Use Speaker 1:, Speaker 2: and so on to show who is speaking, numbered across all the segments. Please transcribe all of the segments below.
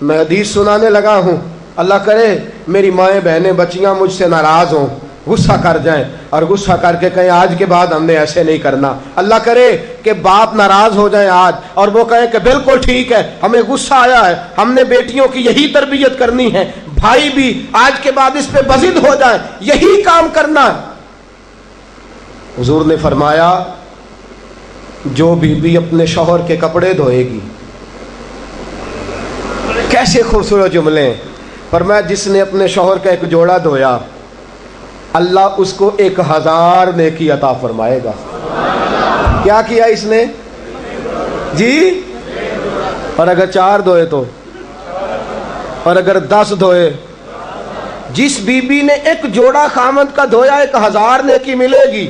Speaker 1: میں حدیث سنانے لگا ہوں، اللہ کرے میری مائیں بہنیں بچیاں مجھ سے ناراض ہوں، غصہ کر جائیں اور غصہ کر کے کہیں آج کے بعد ہم نے ایسے نہیں کرنا۔ اللہ کرے کہ باپ ناراض ہو جائیں آج اور وہ کہیں کہ بالکل ٹھیک ہے، ہمیں غصہ آیا ہے، ہم نے بیٹیوں کی یہی تربیت کرنی ہے، بھائی بھی آج کے بعد اس پہ بضد ہو جائیں، یہی کام کرنا ہے۔ حضور نے فرمایا جو بیوی اپنے شوہر کے کپڑے دھوئے گی، کیسے خوبصورت جملے ہیں، فرمایا جس نے اپنے شوہر کا ایک جوڑا دھویا اللہ اس کو 1000 نیکی عطا فرمائے گا۔ کیا کیا اس نے جی؟ اور اگر 4 دھوئے تو، اور اگر 10 دھوئے، جس بی بی نے ایک جوڑا خامد کا دھویا 1000 نیکی ملے گی۔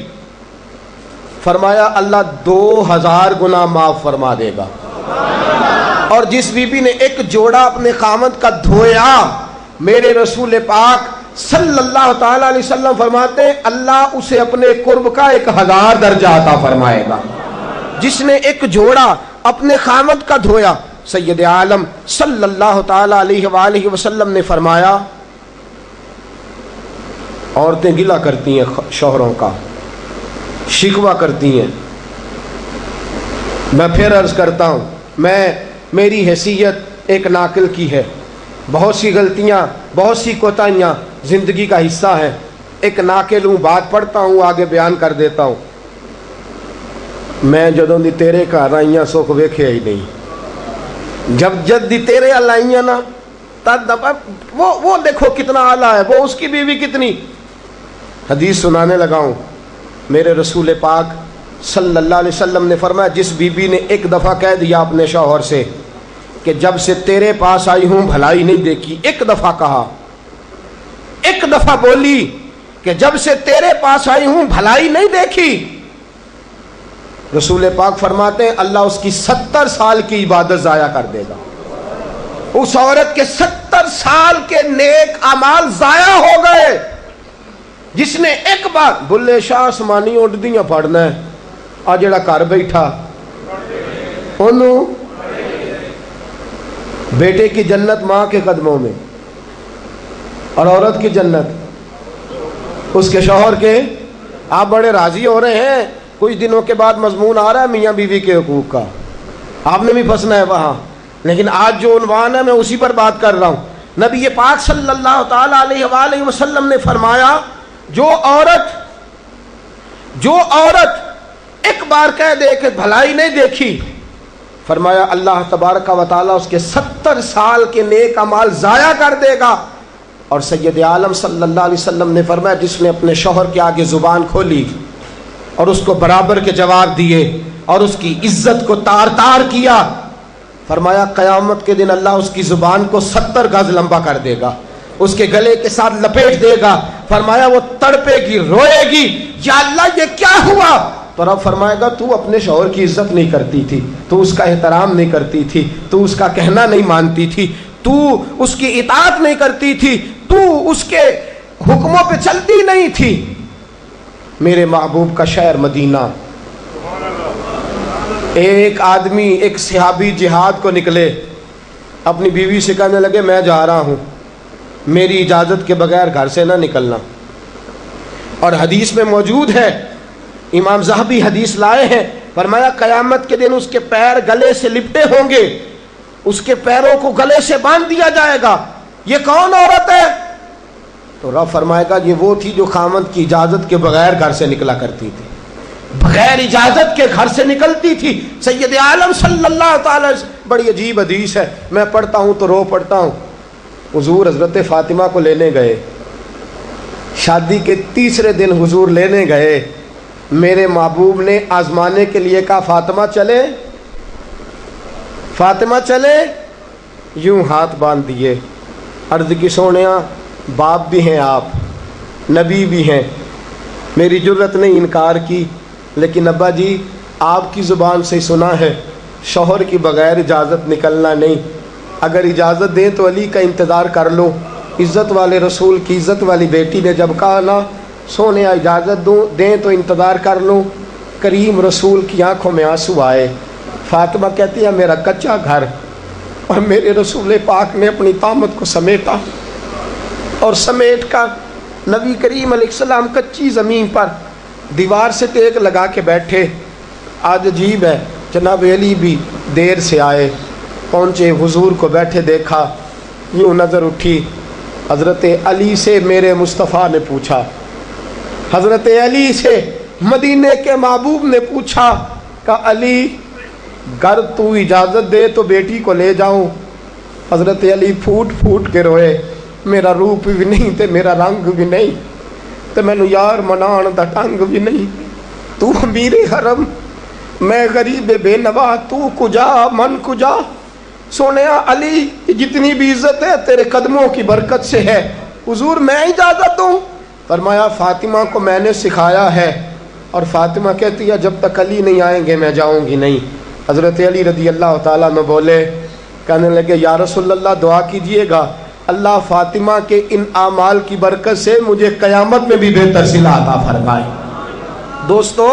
Speaker 1: فرمایا اللہ 2000 گنا معاف فرما دے گا۔ اور جس بی بی نے ایک جوڑا اپنے خامد کا دھویا، میرے رسول پاک صلی اللہ تعالی علیہ وسلم فرماتے ہیں اللہ اسے اپنے قرب کا 1000 درجہ عطا فرمائے گا۔ جس نے ایک جوڑا اپنے خامد کا دھویا، سید عالم صلی اللہ تعالی علیہ وآلہ وسلم نے فرمایا عورتیں گلہ کرتی ہیں شوہروں کا، شکوہ کرتی ہیں۔ میں پھر عرض کرتا ہوں، میری حیثیت ایک ناقل کی ہے، بہت سی غلطیاں، بہت سی کوتاہیاں زندگی کا حصہ ہے، ایک ناقل ہوں، بات پڑھتا ہوں آگے بیان کر دیتا ہوں۔ میں جدوں دی تیرے گھر آئیاں سکھ ویکھیا ہی نہیں، جب جد دی تیرے ال آئیاں نا تد وہ دیکھو کتنا اعلیٰ ہے، وہ اس کی بیوی کتنی۔ حدیث سنانے لگا ہوں، میرے رسول پاک صلی اللہ علیہ وسلم نے فرمایا جس بی بی نے ایک دفعہ کہہ دیا اپنے شوہر سے کہ جب سے تیرے پاس آئی ہوں بھلائی نہیں دیکھی، ایک دفعہ کہا، ایک دفعہ بولی کہ جب سے تیرے پاس آئی ہوں بھلائی نہیں دیکھی، رسول پاک فرماتے ہیں اللہ اس کی 70 سال کی عبادت ضائع کر دے گا۔ اس عورت کے 70 سال کے نیک اعمال ضائع ہو گئے، جس نے ایک بار بلے شاہ آسمانی اڈدیاں پڑھنا ہے، آ جڑا گھر بیٹھا انہوں بیٹے کی جنت ماں کے قدموں میں، اور عورت کی جنت اس کے شوہر کے۔ آپ بڑے راضی ہو رہے ہیں، کچھ دنوں کے بعد مضمون آ رہا ہے میاں بیوی کے حقوق کا، آپ نے بھی پھنسنا ہے وہاں، لیکن آج جو عنوان ہے میں اسی پر بات کر رہا ہوں۔ نبی پاک صلی اللہ تعالی علیہ وآلہ وسلم نے فرمایا جو عورت ایک بار کہہ دے کہ بھلائی نہیں دیکھی، فرمایا اللہ تبارک و تعالیٰ اس کے 70 سال کے نیک اعمال ضائع کر دے گا۔ اور سید عالم صلی اللہ علیہ وسلم نے فرمایا جس نے اپنے شوہر کے آگے زبان کھولی اور اس کو برابر کے جواب دیے اور اس کی عزت کو تار تار کیا، فرمایا قیامت کے دن اللہ اس کی زبان کو 70 گز لمبا کر دے گا، اس کے گلے کے ساتھ لپیٹ دے گا۔ فرمایا وہ تڑپے گی، روئے گی، یا اللہ یہ کیا ہوا؟ تو رب فرمائے گا تو اپنے شوہر کی عزت نہیں کرتی تھی، تو اس کا احترام نہیں کرتی تھی، تو اس کا کہنا نہیں مانتی تھی، تو اس کی اطاعت نہیں کرتی تھی، تو اس کے حکموں پہ چلتی نہیں تھی۔ میرے محبوب کا شہر مدینہ، ایک آدمی، ایک صحابی جہاد کو نکلے، اپنی بیوی سے کہنے لگے میں جا رہا ہوں، میری اجازت کے بغیر گھر سے نہ نکلنا۔ اور حدیث میں موجود ہے، امام ذہبی حدیث لائے ہیں، فرمایا قیامت کے دن اس کے پیر گلے سے لپٹے ہوں گے، اس کے پیروں کو گلے سے باندھ دیا جائے گا، یہ کون عورت ہے؟ تو رب فرمائے گا یہ وہ تھی جو خامد کی اجازت کے بغیر گھر سے نکلا کرتی تھی، بغیر اجازت کے گھر سے نکلتی تھی۔ سید عالم صلی اللہ تعالی، بڑی عجیب حدیث ہے، میں پڑھتا ہوں تو رو پڑھتا ہوں۔ حضور حضرت فاطمہ کو لینے گئے، شادی کے تیسرے دن حضور لینے گئے، میرے محبوب نے آزمانے کے لیے کہا فاطمہ چلے، فاطمہ چلے، یوں ہاتھ باندھ دیے، عرض کی سونیا باپ بھی ہیں آپ، نبی بھی ہیں، میری جرت نہیں انکار کی، لیکن ابا جی آپ کی زبان سے سنا ہے شوہر کی بغیر اجازت نکلنا نہیں، اگر اجازت دیں تو علی کا انتظار کر لو۔ عزت والے رسول کی عزت والی بیٹی نے جب کہا نا سونے اجازت دیں تو انتظار کر لو، کریم رسول کی آنکھوں میں آنسو آئے۔ فاطمہ کہتی ہے میرا کچا گھر اور میرے رسول پاک نے اپنی طامت کو سمیٹا اور سمیٹ کر نبی کریم علیہ السلام کچی زمین پر دیوار سے ٹیک لگا کے بیٹھے. آج عجیب ہے، جناب علی بھی دیر سے آئے، پہنچے، حضور کو بیٹھے دیکھا، یوں نظر اٹھی. حضرت علی سے میرے مصطفیٰ نے پوچھا، حضرت علی سے مدینے کے محبوب نے پوچھا کہ علی گر تو اجازت دے تو بیٹی کو لے جاؤں. حضرت علی پھوٹ پھوٹ کے روئے، میرا روپ بھی نہیں تے میرا رنگ بھی نہیں تے مینوں یار منان دا ٹنگ بھی نہیں. تو امیر حرم، میں غریب بے نوا، تو کجا من کجا. سونیا علی جتنی بھی عزت ہے تیرے قدموں کی برکت سے ہے، حضور میں اجازت دوں؟ فرمایا فاطمہ کو میں نے سکھایا ہے، اور فاطمہ کہتی ہے جب تک علی نہیں آئیں گے میں جاؤں گی نہیں. حضرت علی رضی اللہ تعالیٰ عنہ بولے، کہنے لگے یا رسول اللہ دعا کیجئے گا اللہ فاطمہ کے ان اعمال کی برکت سے مجھے قیامت میں بھی بہتر صلہ عطا فرمائے. دوستو،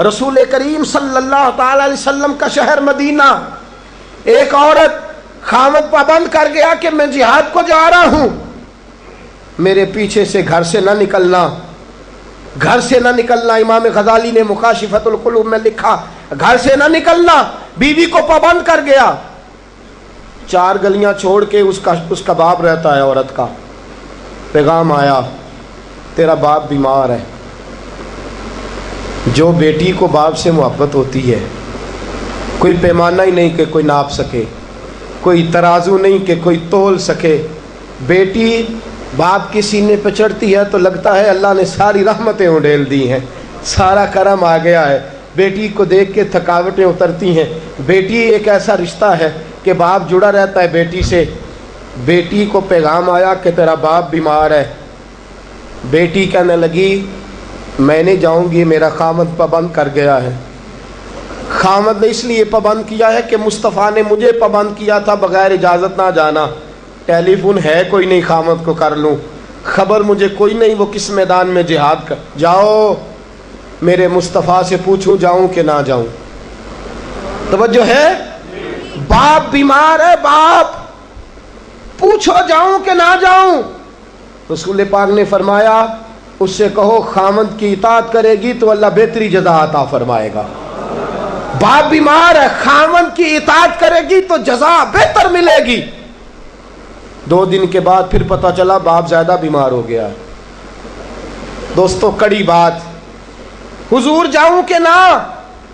Speaker 1: رسول کریم صلی اللہ تعالیٰ علیہ وسلم کا شہر مدینہ، ایک عورت خامد پابند کر گیا کہ میں جہاد کو جا رہا ہوں، میرے پیچھے سے گھر سے نہ نکلنا، گھر سے نہ نکلنا. امام غزالی نے مکاشفۃ القلوب میں لکھا گھر سے نہ نکلنا. بیوی کو پابند کر گیا. 4 گلیاں چھوڑ کے اس کا باپ رہتا ہے، عورت کا پیغام آیا تیرا باپ بیمار ہے. جو بیٹی کو باپ سے محبت ہوتی ہے، کوئی پیمانہ ہی نہیں کہ کوئی ناپ سکے، کوئی ترازو نہیں کہ کوئی تول سکے. بیٹی باپ کے سینے پہ چڑھتی ہے تو لگتا ہے اللہ نے ساری رحمتیں اڈیل دی ہیں، سارا کرم آ گیا ہے. بیٹی کو دیکھ کے تھکاوٹیں اترتی ہیں. بیٹی ایک ایسا رشتہ ہے کہ باپ جڑا رہتا ہے بیٹی سے. بیٹی کو پیغام آیا کہ تیرا باپ بیمار ہے. بیٹی کہنے لگی میں نہیں جاؤں گی، میرا خامد پابند کر گیا ہے. خامد نے اس لیے پابند کیا ہے کہ مصطفیٰ نے مجھے پابند کیا تھا بغیر اجازت نہ جانا. ٹیلی فون ہے کوئی نہیں خامد کو کر لوں، خبر مجھے کوئی نہیں وہ کس میدان میں جہاد کر. جاؤ میرے مصطفیٰ سے پوچھو جاؤں کہ نہ جاؤں. توجہ ہے، باپ بیمار ہے، باپ پوچھو جاؤں کہ نہ جاؤں. رسول پاک نے فرمایا اس سے کہو خامد کی اطاعت کرے گی تو اللہ بہتری جزا عطا فرمائے گا. باپ بیمار ہے، خامد کی اطاعت کرے گی تو جزا بہتر ملے گی. 2 دن کے بعد پھر پتہ چلا باپ زیادہ بیمار ہو گیا. دوستو کڑی بات، حضور جاؤں کہ نہ؟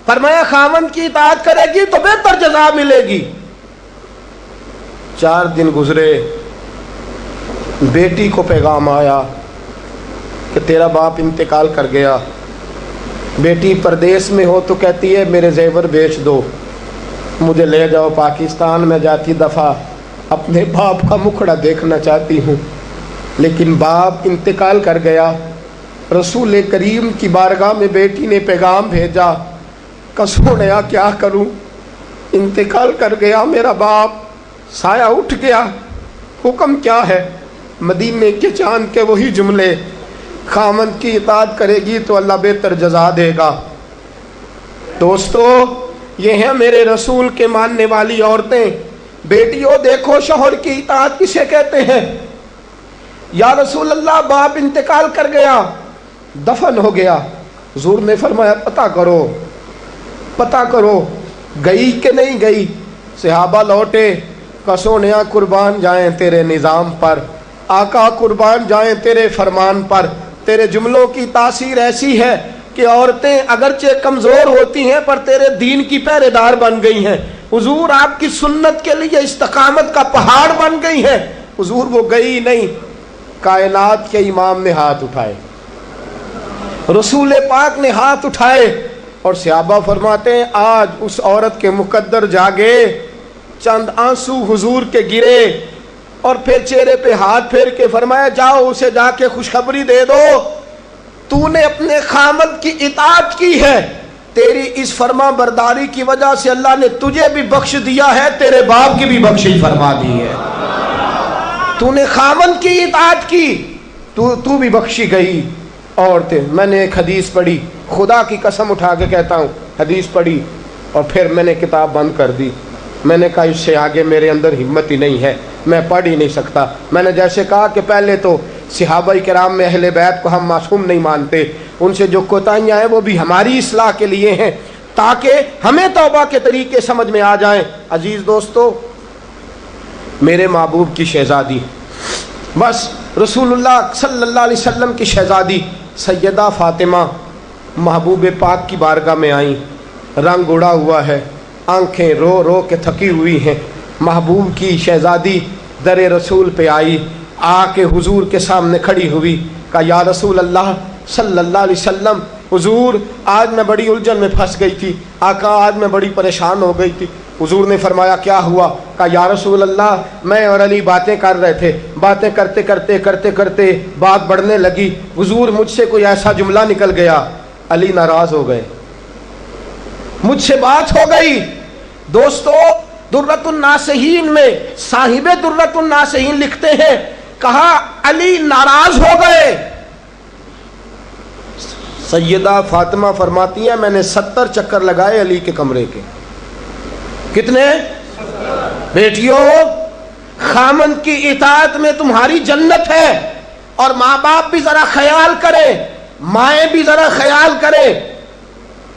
Speaker 1: فرمایا خامد کی اطاعت کرے گی تو بہتر جزا ملے گی. 4 دن گزرے، بیٹی کو پیغام آیا کہ تیرا باپ انتقال کر گیا. بیٹی پردیس میں ہو تو کہتی ہے میرے زیور بیچ دو، مجھے لے جاؤ پاکستان میں جاتی دفعہ اپنے باپ کا مکھڑا دیکھنا چاہتی ہوں. لیکن باپ انتقال کر گیا. رسول کریم کی بارگاہ میں بیٹی نے پیغام بھیجا کہ سونیا کیا کروں، انتقال کر گیا میرا باپ، سایہ اٹھ گیا، حکم کیا ہے؟ مدینے کے چاند کے وہی جملے، خامد کی اطاعت کرے گی تو اللہ بہتر جزا دے گا. دوستو یہ ہیں میرے رسول کے ماننے والی عورتیں. بیٹیوں دیکھو شوہر کی اطاعت کسے کہتے ہیں. یا رسول اللہ باپ انتقال کر گیا، دفن ہو گیا. حضور نے فرمایا پتہ کرو گئی کہ نہیں گئی. صحابہ لوٹے کہ سونیا قربان جائیں تیرے نظام پر، آقا قربان جائیں تیرے فرمان پر. تیرے جملوں کی تاثیر ایسی ہے کہ عورتیں اگرچہ کمزور ہوتی ہیں پر تیرے دین کی پہرے دار بن گئی ہیں. حضور آپ کی سنت کے لیے استقامت کا پہاڑ بن گئی ہیں. حضور وہ گئی نہیں. کائنات کے امام نے ہاتھ اٹھائے، رسول پاک نے ہاتھ اٹھائے، اور صحابہ فرماتے ہیں آج اس عورت کے مقدر جاگے. چند آنسو حضور کے گرے اور پھر چہرے پہ ہاتھ پھیر کے فرمایا جاؤ اسے جا کے خوشخبری دے دو، تو نے اپنے خامد کی اطاعت کی ہے، تیری اس فرما برداری کی وجہ سے اللہ نے تجھے بھی بخش دیا ہے، تیرے باپ کی بھی بخشش فرما دی ہے. تو نے خامد کی اطاعت کی تو بھی بخشی گئی. عورتیں، میں نے ایک حدیث پڑھی، خدا کی قسم اٹھا کے کہتا ہوں، حدیث پڑھی اور پھر میں نے کتاب بند کر دی. میں نے کہا اس سے آگے میرے اندر ہمت ہی نہیں ہے، میں پڑھ ہی نہیں سکتا۔ میں نے جیسے کہا کہ پہلے تو صحابہ کرام میں اہل بیت کو ہم معصوم نہیں مانتے، ان سے جو کوتاہیاں ہیں وہ بھی ہماری اصلاح کے لیے ہیں تاکہ ہمیں توبہ کے طریقے سمجھ میں آ جائیں۔ عزیز دوستو، میرے محبوب کی شہزادی، بس رسول اللہ صلی اللہ علیہ وسلم کی شہزادی سیدہ فاطمہ محبوب پاک کی بارگاہ میں آئیں، رنگ اڑا ہوا ہے، آنکھیں رو رو کے تھکی ہوئی ہیں۔ محبوب کی شہزادی در رسول پہ آئی، آ کے حضور کے سامنے کھڑی ہوئی، کہا یا رسول اللہ صلی اللہ علیہ وسلم، حضور آج میں بڑی الجھن میں پھنس گئی تھی، آقا آج میں بڑی پریشان ہو گئی تھی۔ حضور نے فرمایا کیا ہوا؟ کہا یا رسول اللہ میں اور علی باتیں کر رہے تھے، باتیں کرتے کرتے کرتے کرتے بات بڑھنے لگی، حضور مجھ سے کوئی ایسا جملہ نکل گیا، علی ناراض ہو گئے، مجھ سے بات ہو گئی۔ دوستو درۃ الناصحین میں صاحب درۃ الناصحین لکھتے ہیں، کہا علی ناراض ہو گئے۔ سیدہ فاطمہ فرماتی ہیں میں نے 70 چکر لگائے علی کے کمرے کے۔ کتنے؟ بیٹیوں، خامند کی اطاعت میں تمہاری جنت ہے، اور ماں باپ بھی ذرا خیال کریں، مائیں بھی ذرا خیال کریں۔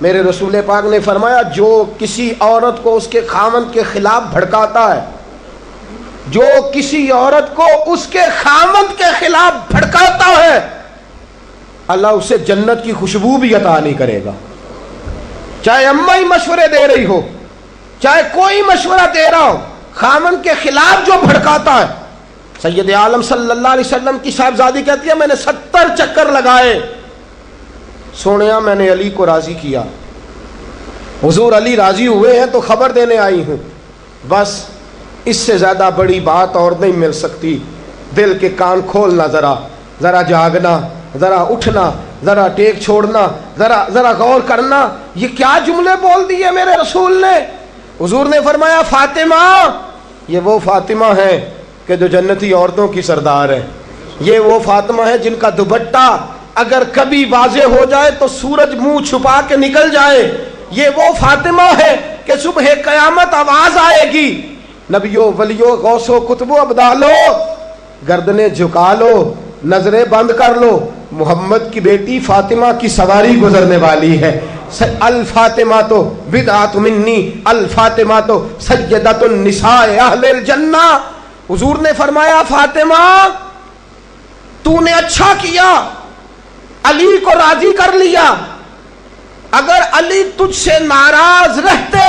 Speaker 1: میرے رسول پاک نے فرمایا جو کسی عورت کو اس کے خامند کے خلاف بھڑکاتا ہے، جو کسی عورت کو اس کے خامند کے خلاف بھڑکاتا ہے، اللہ اسے جنت کی خوشبو بھی عطا نہیں کرے گا۔ چاہے اماں ہی مشورے دے رہی ہو، چاہے کوئی مشورہ دے رہا ہو، خامند کے خلاف جو بھڑکاتا ہے۔ سید عالم صلی اللہ علیہ وسلم کی صاحبزادی کہتی ہے میں نے 70 چکر لگائے، سونیا میں نے علی کو راضی کیا، حضور علی راضی ہوئے ہیں تو خبر دینے آئی ہوں، بس اس سے زیادہ بڑی بات اور نہیں مل سکتی۔ دل کے کان کھولنا، ذرا جاگنا، ذرا اٹھنا، ذرا ٹیک چھوڑنا، ذرا غور کرنا، یہ کیا جملے بول دیے میرے رسول نے۔ حضور نے فرمایا فاطمہ، یہ وہ فاطمہ ہے کہ جو جنتی عورتوں کی سردار ہے، یہ وہ فاطمہ ہے جن کا دوپٹہ اگر کبھی واضح ہو جائے تو سورج منہ چھپا کے نکل جائے، یہ وہ فاطمہ ہے کہ صبح قیامت آواز آئے گی، نبیوں ولیوں غوثوں کتبوں ابدالو گردنیں جھکا لو، نظریں بند کر لو، محمد کی بیٹی فاطمہ کی سواری گزرنے والی ہے۔ الفاطمہ تو بدعت منی، الفاطمہ تو سیدۃ النساء اہل الجنہ۔ حضور نے فرمایا فاطمہ تو نے اچھا کیا، علی کو راضی کر لیا، اگر علی تجھ سے ناراض رہتے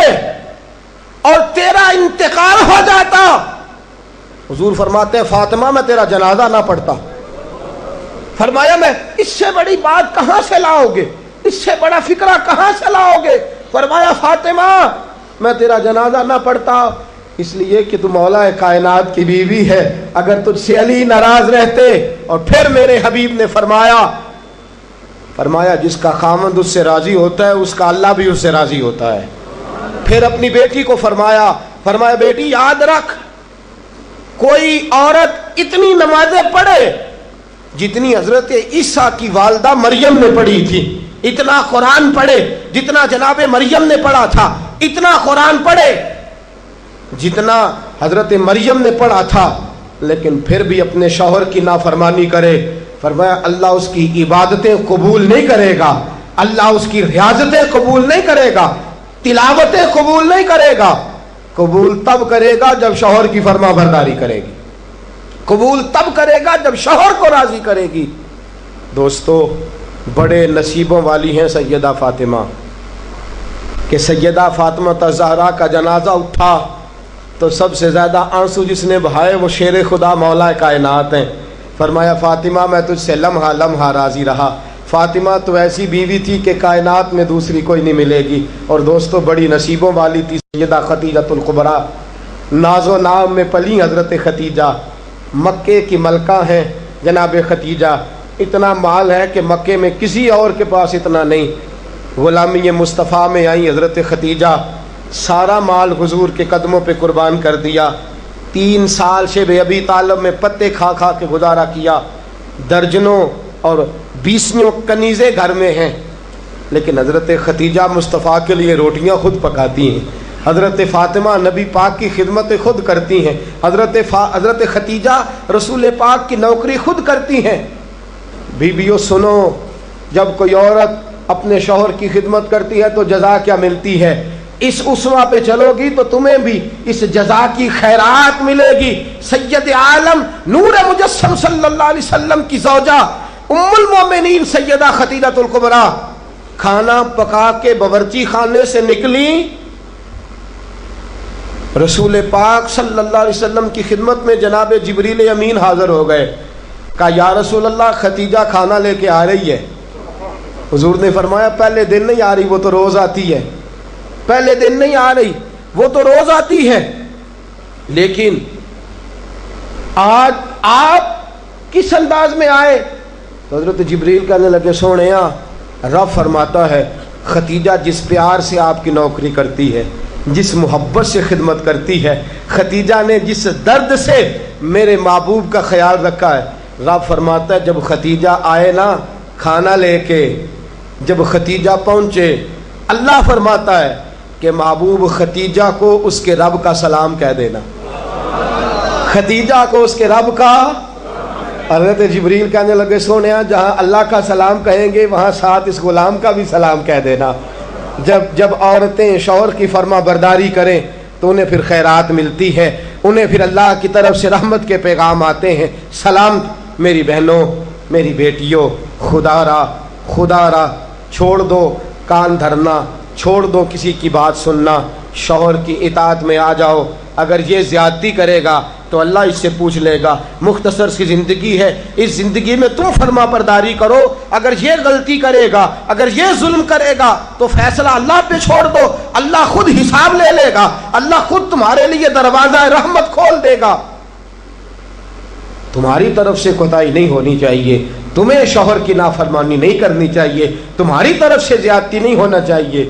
Speaker 1: اور تیرا انتقال ہو جاتا، حضور فرماتے ہیں فاطمہ میں تیرا جنازہ نہ پڑھتا۔ فرمایا میں اس سے بڑی بات کہاں سے لاؤ گے، اس سے بڑا فکرہ کہاں سے لاؤ گے؟ فرمایا فاطمہ میں تیرا جنازہ نہ پڑھتا اس لیے کہ تو مولا کائنات کی بیوی ہے، اگر تجھ سے علی ناراض رہتے۔ اور پھر میرے حبیب نے فرمایا جس کا خامند اس سے راضی ہوتا ہے اس کا اللہ بھی اس سے راضی ہوتا ہے۔ پھر اپنی بیٹی کو فرمایا بیٹی یاد رکھ، کوئی عورت اتنی نمازیں پڑھے جتنی حضرت عیسیٰ کی والدہ مریم نے پڑھی تھی، اتنا قرآن پڑھے جتنا جناب مریم نے پڑھا تھا، اتنا قرآن پڑھے جتنا حضرت مریم نے پڑھا تھا، لیکن پھر بھی اپنے شوہر کی نافرمانی کرے، فرمایا اللہ اس کی عبادتیں قبول نہیں کرے گا، اللہ اس کی ریاضتیں قبول نہیں کرے گا، تلاوتیں قبول نہیں کرے گا۔ قبول تب کرے گا جب شوہر کی فرما برداری کرے گی، قبول تب کرے گا جب شوہر کو راضی کرے گی۔ دوستو بڑے نصیبوں والی ہیں سیدہ فاطمہ کہ سیدہ فاطمہ الزہرا کا جنازہ اٹھا تو سب سے زیادہ آنسو جس نے بہائے وہ شیر خدا مولا کائنات ہیں۔ فرمایا فاطمہ میں تجھ سے لمحہ لمحہ راضی رہا، فاطمہ تو ایسی بیوی تھی کہ کائنات میں دوسری کوئی نہیں ملے گی۔ اور دوستو بڑی نصیبوں والی تھی سیدہ خدیجہ الکبریٰ، ناز و نام میں پلی حضرت خدیجہ، مکے کی ملکہ ہیں جناب خدیجہ، اتنا مال ہے کہ مکے میں کسی اور کے پاس اتنا نہیں۔ غلامی مصطفیٰ میں آئی حضرت خدیجہ، سارا مال حضور کے قدموں پہ قربان کر دیا، 3 سال شیب ابی طالب میں پتے کھا کھا کے گزارا کیا، درجنوں اور 20 کنیزیں گھر میں ہیں، لیکن حضرت خدیجہ مصطفیٰ کے لیے روٹیاں خود پکاتی ہیں، حضرت فاطمہ نبی پاک کی خدمت خود کرتی ہیں، حضرت خدیجہ رسول پاک کی نوکری خود کرتی ہیں۔ بیویوں سنو، جب کوئی عورت اپنے شوہر کی خدمت کرتی ہے تو جزا کیا ملتی ہے؟ اس اسوہ پہ چلو گی تو تمہیں بھی اس جزا کی خیرات ملے گی۔ سید عالم نور مجسم صلی اللہ علیہ وسلم کی زوجہ ام المومنین سیدہ خدیجہ الکبریٰ کھانا پکا کے باورچی خانے سے نکلی، رسول پاک صلی اللہ علیہ وسلم کی خدمت میں جناب جبریل امین حاضر ہو گئے۔ کہا یا رسول اللہ خدیجہ کھانا لے کے آ رہی ہے۔ حضور نے فرمایا پہلے دن نہیں آ رہی، وہ تو روز آتی ہے۔ پہلے دن نہیں آ رہی، وہ تو روز آتی ہے، لیکن آج آپ کس انداز میں آئے؟ تو حضرت جبریل کہنے لگے سونیا، رب فرماتا ہے خدیجہ جس پیار سے آپ کی نوکری کرتی ہے، جس محبت سے خدمت کرتی ہے، خدیجہ نے جس درد سے میرے محبوب کا خیال رکھا ہے، رب فرماتا ہے جب خدیجہ آئے نا کھانا لے کے، جب خدیجہ پہنچے، اللہ فرماتا ہے کہ محبوب خدیجہ کو اس کے رب کا سلام کہہ دینا، خدیجہ کو اس کے رب کا۔ حضرت جبریل کہنے لگے سونیا جہاں اللہ کا سلام کہیں گے وہاں ساتھ اس غلام کا بھی سلام کہہ دینا۔ جب عورتیں شوہر کی فرما برداری کریں تو انہیں پھر خیرات ملتی ہے، انہیں پھر اللہ کی طرف سے رحمت کے پیغام آتے ہیں۔ سلام میری بہنوں، میری بیٹیوں، خدا را چھوڑ دو کان دھرنا، چھوڑ دو کسی کی بات سننا، شوہر کی اطاعت میں آ جاؤ۔ اگر یہ زیادتی کرے گا تو اللہ اس سے پوچھ لے گا۔ مختصر سی زندگی ہے، اس زندگی میں تم فرما برداری کرو۔ اگر یہ غلطی کرے گا، اگر یہ ظلم کرے گا تو فیصلہ اللہ پہ چھوڑ دو، اللہ خود حساب لے لے گا، اللہ خود تمہارے لیے دروازہ رحمت کھول دے گا۔ تمہاری طرف سے کوتاہی نہیں ہونی چاہیے، تمہیں شوہر کی نافرمانی نہیں کرنی چاہیے، تمہاری طرف سے زیادتی نہیں ہونا چاہیے۔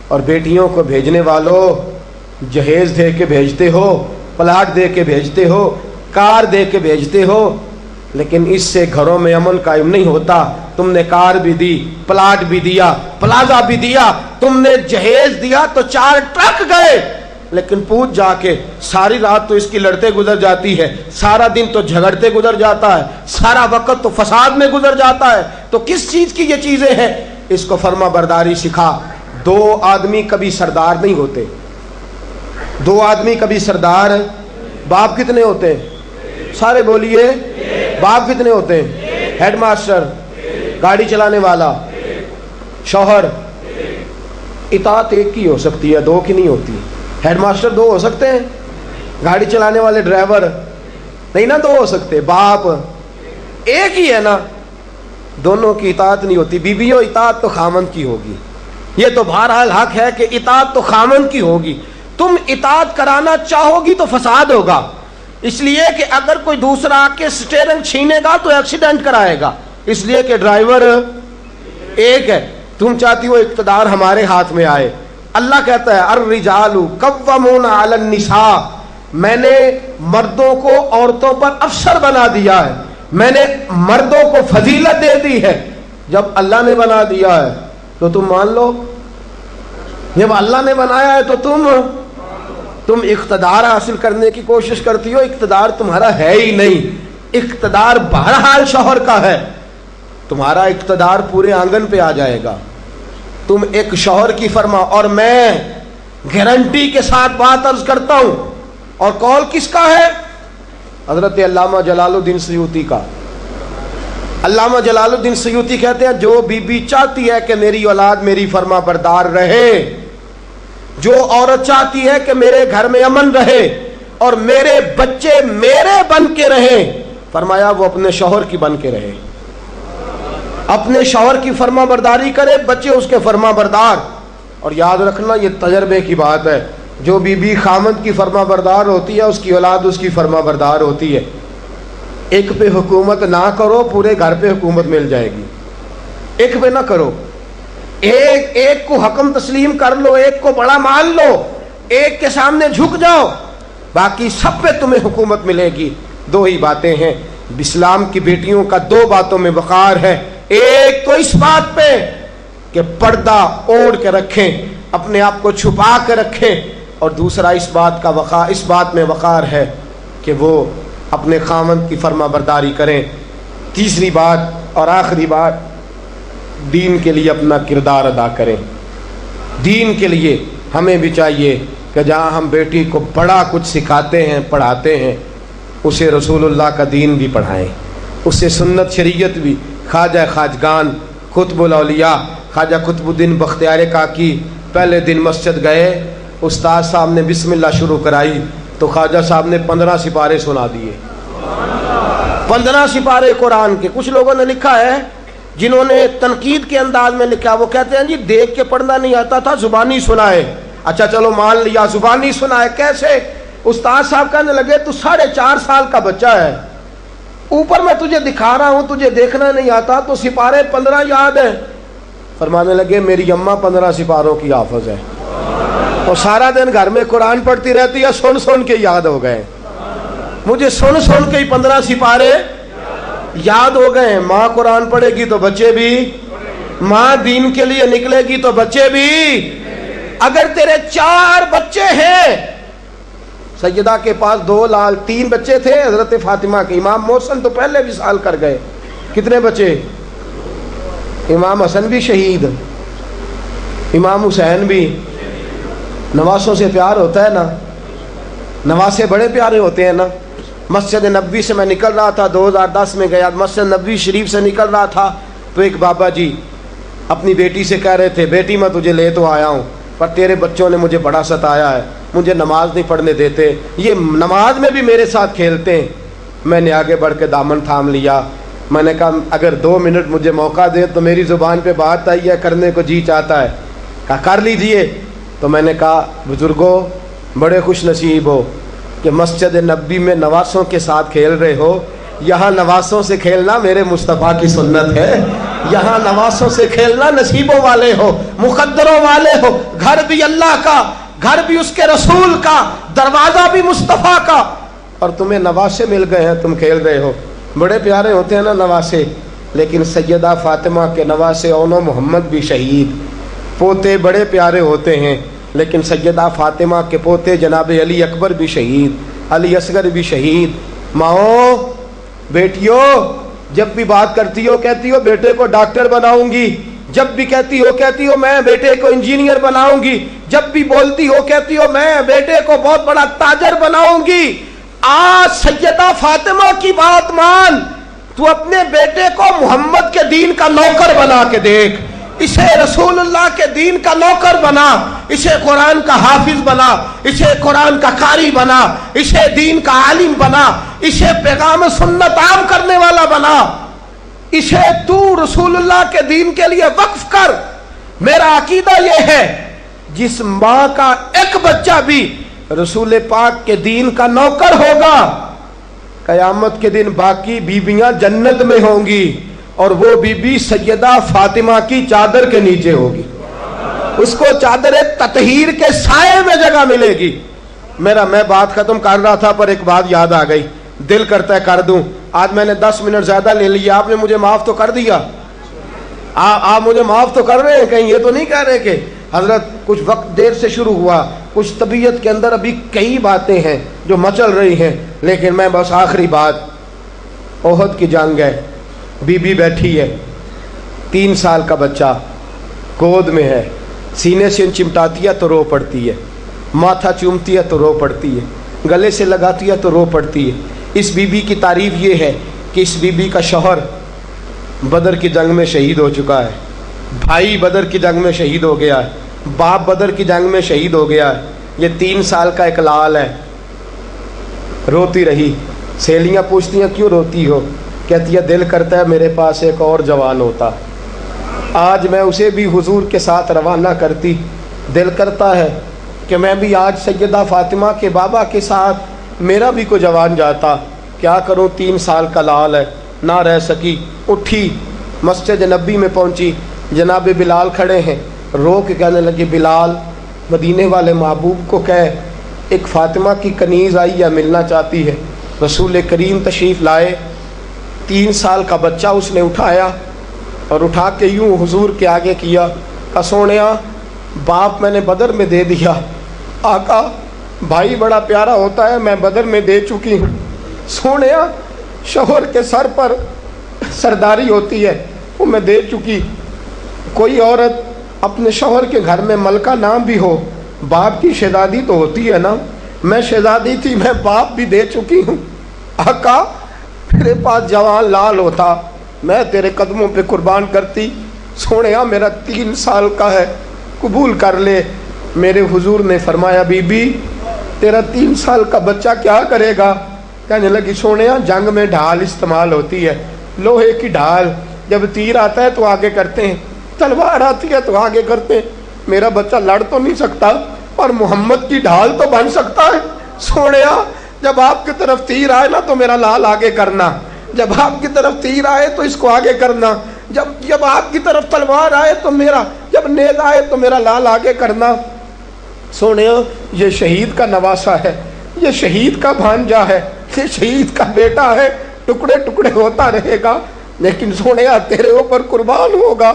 Speaker 1: اور بیٹیوں کو بھیجنے والوں، جہیز دے کے بھیجتے ہو، پلاٹ دے کے بھیجتے ہو، کار دے کے بھیجتے ہو، لیکن اس سے گھروں میں امن قائم نہیں ہوتا۔ تم نے کار بھی دی، پلاٹ بھی دیا، پلازا بھی دیا، تم نے جہیز دیا تو 4 ٹرک گئے، لیکن پوچھ جا کے ساری رات تو اس کی لڑتے گزر جاتی ہے، سارا دن تو جھگڑتے گزر جاتا ہے، سارا وقت تو فساد میں گزر جاتا ہے، تو کس چیز کی یہ چیزیں ہیں؟ اس کو فرما برداری سکھا۔ 2 آدمی کبھی سردار نہیں ہوتے، 2 آدمی کبھی سردار۔ باپ کتنے ہوتے ہیں؟ سارے بولیے، باپ کتنے ہوتے ہیں؟ ہیڈ ماسٹر، گاڑی چلانے والا، شوہر۔ اطاعت ایک کی ہو سکتی ہے، 2 کی نہیں ہوتی۔ ہیڈ ماسٹر 2 ہو سکتے ہیں، گاڑی چلانے والے ڈرائیور نہیں نا 2 ہو سکتے، باپ ایک ہی ہے نا، دونوں کی اطاعت نہیں ہوتی۔ بیویوں اطاعت تو خامند کی ہوگی، یہ تو بہرحال حق ہے کہ اطاعت تو خامند کی ہوگی۔ تم اطاعت کرانا چاہو گی تو فساد ہوگا، اس لیے کہ اگر کوئی دوسرا آ کے سٹیئرنگ چھینے گا تو ایکسیڈنٹ کرائے گا، اس لیے کہ ڈرائیور ایک ہے۔ تم چاہتی ہو اقتدار ہمارے ہاتھ میں آئے۔ اللہ کہتا ہے الرجال قوامون علی النساء، میں نے مردوں کو عورتوں پر افسر بنا دیا ہے، میں نے مردوں کو فضیلت دے دی ہے۔ جب اللہ نے بنا دیا ہے تو تم مان لو، جب اللہ نے بنایا ہے تو تم اقتدار حاصل کرنے کی کوشش کرتی ہو، اقتدار تمہارا ہے ہی نہیں، اقتدار بہرحال شوہر کا ہے، تمہارا اقتدار پورے آنگن پہ آ جائے گا۔ تم ایک شوہر کی فرما، اور میں گارنٹی کے ساتھ بات عرض کرتا ہوں، اور قول کس کا ہے؟ حضرت علامہ جلال الدین سیوطی کا۔ علامہ جلال الدین سیوطی کہتے ہیں جو بی بی چاہتی ہے کہ میری اولاد میری فرما بردار رہے، جو عورت چاہتی ہے کہ میرے گھر میں امن رہے اور میرے بچے میرے بن کے رہیں، فرمایا وہ اپنے شوہر کی بن کے رہے، اپنے شوہر کی فرما برداری کرے، بچے اس کے فرما بردار۔ اور یاد رکھنا یہ تجربے کی بات ہے، جو بی بی خامند کی فرما بردار ہوتی ہے اس کی اولاد اس کی فرما بردار ہوتی ہے۔ ایک پہ حکومت نہ کرو، پورے گھر پہ حکومت مل جائے گی۔ ایک پہ نہ کرو، ایک کو حکم تسلیم کر لو، ایک کو بڑا مان لو، ایک کے سامنے جھک جاؤ، باقی سب پہ تمہیں حکومت ملے گی۔ 2 ہی باتیں ہیں اسلام کی بیٹیوں کا، 2 باتوں میں وقار ہے۔ ایک تو اس بات پہ کہ پردہ اوڑھ کے رکھیں، اپنے آپ کو چھپا کے رکھیں، اور دوسرا اس بات میں وقار ہے کہ وہ اپنے خاوند کی فرما برداری کریں. تیسری بات اور آخری بات، دین کے لیے اپنا کردار ادا کریں. دین کے لیے ہمیں بھی چاہیے کہ جہاں ہم بیٹی کو بڑا کچھ سکھاتے ہیں پڑھاتے ہیں، اسے رسول اللہ کا دین بھی پڑھائیں، اسے سنت شریعت بھی. خواجہ خواجگان قطب الاولیاء خواجہ قطب الدین بختیار کاکی پہلے دن مسجد گئے، استاد صاحب نے بسم اللہ شروع کرائی تو خواجہ صاحب نے 15 سپارے سنا دیے. 15 سپارے قرآن کے. کچھ لوگوں نے لکھا ہے جنہوں نے تنقید کے انداز میں لکھا، وہ کہتے ہیں جی دیکھ کے پڑھنا نہیں آتا تھا، زبانی سنائے. اچھا چلو مان لیا زبانی سنائے. کیسے؟ استاد صاحب کہنے لگے تو 4.5 سال کا بچہ ہے، اوپر میں تجھے دکھا رہا ہوں، تجھے دیکھنا نہیں آتا تو سپارے 15 یاد ہیں. فرمانے لگے میری اماں 15 سپاروں کی حافظ ہے، اور سارا دن گھر میں قرآن پڑھتی رہتی ہے، سن سن کے یاد ہو گئے. مجھے سن سن کے ہی 15 سپارے یاد ہو گئے. ماں قرآن پڑھے گی تو بچے بھی، ماں دین کے لیے نکلے گی تو بچے بھی. اگر تیرے 4 بچے ہیں، سیدہ کے پاس 2 لال 3 بچے تھے حضرت فاطمہ کے. امام محسن تو پہلے وصال کر گئے. کتنے بچے؟ امام حسن بھی شہید، امام حسین بھی. نواسوں سے پیار ہوتا ہے نا، نواسے بڑے پیارے ہوتے ہیں نا. مسجد نبوی سے میں نکل رہا تھا، 2010 میں گیا، مسجد نبوی شریف سے نکل رہا تھا تو ایک بابا جی اپنی بیٹی سے کہہ رہے تھے بیٹی میں تجھے لے تو آیا ہوں پر تیرے بچوں نے مجھے بڑا ستایا ہے، مجھے نماز نہیں پڑھنے دیتے، یہ نماز میں بھی میرے ساتھ کھیلتے ہیں. میں نے آگے بڑھ کے دامن تھام لیا. میں نے کہا اگر 2 منٹ مجھے موقع دے تو میری زبان پہ بات آئی ہے، کرنے کو جی چاہتا ہے. کہا کر لیجئے. تو میں نے کہا بزرگوں بڑے خوش نصیب ہو کہ مسجد نبوی میں نواسوں کے ساتھ کھیل رہے ہو. یہاں نواسوں سے کھیلنا میرے مصطفیٰ کی سنت ہے. یہاں نواسوں سے کھیلنا نصیبوں والے ہو، مقدروں والے ہو. گھر بھی اللہ کا، گھر بھی اس کے رسول کا، دروازہ بھی مصطفیٰ کا، اور تمہیں نواسے مل گئے ہیں، تم کھیل رہے ہو. بڑے پیارے ہوتے ہیں نا نواسے. لیکن سیدہ فاطمہ کے نواسے اونو محمد بھی شہید. پوتے بڑے پیارے ہوتے ہیں لیکن سیدہ فاطمہ کے پوتے جناب علی اکبر بھی شہید، علی اصغر بھی شہید. ماؤں بیٹیوں جب بھی بات کرتی ہو کہتی ہو بیٹے کو ڈاکٹر بناؤں گی، جب بھی کہتی ہو میں بیٹے کو انجینئر بناؤں گی، جب بھی بولتی ہو کہتی ہو میں بیٹے کو بہت بڑا تاجر بناؤں گی. آج سیدہ فاطمہ کی بات مان، تو اپنے بیٹے کو محمد کے دین کا نوکر بنا کے دیکھ، اسے رسول اللہ کے دین کا نوکر بنا، اسے قرآن کا حافظ بنا، اسے قرآن کا قاری بنا، اسے دین کا عالم بنا، اسے پیغام سنت عام کرنے والا بنا، اسے تو رسول اللہ کے دین کے لیے وقف کر. میرا عقیدہ یہ ہے جس ماں کا ایک بچہ بھی رسول پاک کے دین کا نوکر ہوگا، قیامت کے دن باقی بیویاں جنت میں ہوں گی اور وہ بی بی سیدہ فاطمہ کی چادر کے نیچے ہوگی. اس کو چادر تطہیر کے سائے میں جگہ ملے گی. میں بات ختم کر رہا تھا پر ایک بات یاد آ گئی، دل کرتا ہے کر دوں. آج میں نے 10 منٹ زیادہ لے لیا، آپ نے مجھے معاف تو کر دیا، آپ مجھے معاف تو کر رہے ہیں، کہیں یہ تو نہیں کہہ رہے کہ حضرت کچھ وقت دیر سے شروع ہوا، کچھ طبیعت کے اندر ابھی کئی باتیں ہیں جو مچل رہی ہیں. لیکن میں بس آخری بات، احد کی جنگ ہے، بی بی بیٹھی ہے، 3 سال کا بچہ گود میں ہے، سینے سے چمٹاتی ہے تو رو پڑتی ہے، ماتھا چومتی ہے تو رو پڑتی ہے، گلے سے لگاتی ہے تو رو پڑتی ہے. اس بی بی کی تعریف یہ ہے کہ اس بی بی کا شوہر بدر کی جنگ میں شہید ہو چکا ہے، بھائی بدر کی جنگ میں شہید ہو گیا ہے، باپ بدر کی جنگ میں شہید ہو گیا ہے. یہ 3 سال کا ایک لال ہے. روتی رہی. سہیلیاں پوچھتی ہیں کیوں روتی ہو؟ کہتی ہے دل کرتا ہے میرے پاس ایک اور جوان ہوتا، آج میں اسے بھی حضور کے ساتھ روانہ کرتی. دل کرتا ہے کہ میں بھی آج سیدہ فاطمہ کے بابا کے ساتھ میرا بھی کوئی جوان جاتا. کیا کروں، 3 سال کا لال ہے. نہ رہ سکی، اٹھی مسجد نبی میں پہنچی. جناب بلال کھڑے ہیں، رو کے کہنے لگے بلال مدینے والے محبوب کو کہے ایک فاطمہ کی کنیز آئی یا ملنا چاہتی ہے. رسول کریم تشریف لائے. 3 سال کا بچہ اس نے اٹھایا اور اٹھا کے یوں حضور کے آگے کیا، کہا سونیا باپ میں نے بدر میں دے دیا، آقا بھائی بڑا پیارا ہوتا ہے، میں بدر میں دے چکی ہوں۔ سونیا شوہر کے سر پر سرداری ہوتی ہے، وہ میں دے چکی۔ کوئی عورت اپنے شوہر کے گھر میں ملکہ نام بھی ہو، باپ کی شہزادی تو ہوتی ہے نا، میں شہزادی تھی، میں باپ بھی دے چکی ہوں۔ آقا میرے پاس جوان لال ہوتا، میں تیرے قدموں پہ قربان کرتی۔ سونیا میرا 3 سال کا ہے، قبول کر لے۔ میرے حضور نے فرمایا بی بی تیرا 3 سال کا بچہ کیا کرے گا؟ کہنے لگی سونیا جنگ میں ڈھال استعمال ہوتی ہے، لوہے کی ڈھال، جب تیر آتا ہے تو آگے کرتے ہیں، تلوار آتی ہے تو آگے کرتے ہیں، میرا بچہ لڑ تو نہیں سکتا اور محمد کی ڈھال تو بن سکتا ہے۔ سونیا جب آپ کی طرف تیر آئے نا تو میرا لال آگے کرنا، جب آپ کی طرف تیر آئے تو اس کو آگے کرنا، جب آپ کی طرف تلوار آئے تو میرا، جب نیز آئے تو میرا لال آگے کرنا۔ سونیا یہ شہید کا نواسا ہے، یہ شہید کا بھانجا ہے، یہ شہید کا بیٹا ہے، ٹکڑے ٹکڑے ہوتا رہے گا لیکن سونیا تیرے اوپر قربان ہوگا۔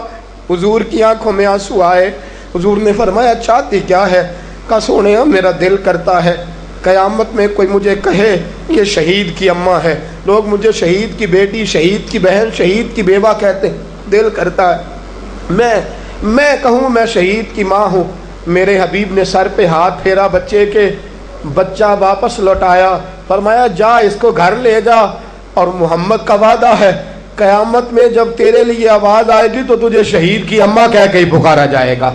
Speaker 1: حضور کی آنکھوں میں آنسو آئے۔ حضور نے فرمایا چاہتی کیا ہے؟ کہا سونیا میرا دل کرتا ہے قیامت میں کوئی مجھے کہے یہ شہید کی اماں ہے، لوگ مجھے شہید کی بیٹی، شہید کی بہن، شہید کی بیوہ کہتے ہیں، دل کرتا ہے میں کہوں میں شہید کی ماں ہوں۔ میرے حبیب نے سر پہ ہاتھ پھیرا بچے کے، بچہ واپس لوٹایا، فرمایا جا اس کو گھر لے جا، اور محمد کا وعدہ ہے قیامت میں جب تیرے لیے آواز آئے گی تو تجھے شہید کی اماں کہہ کے ہی پکارا جائے گا،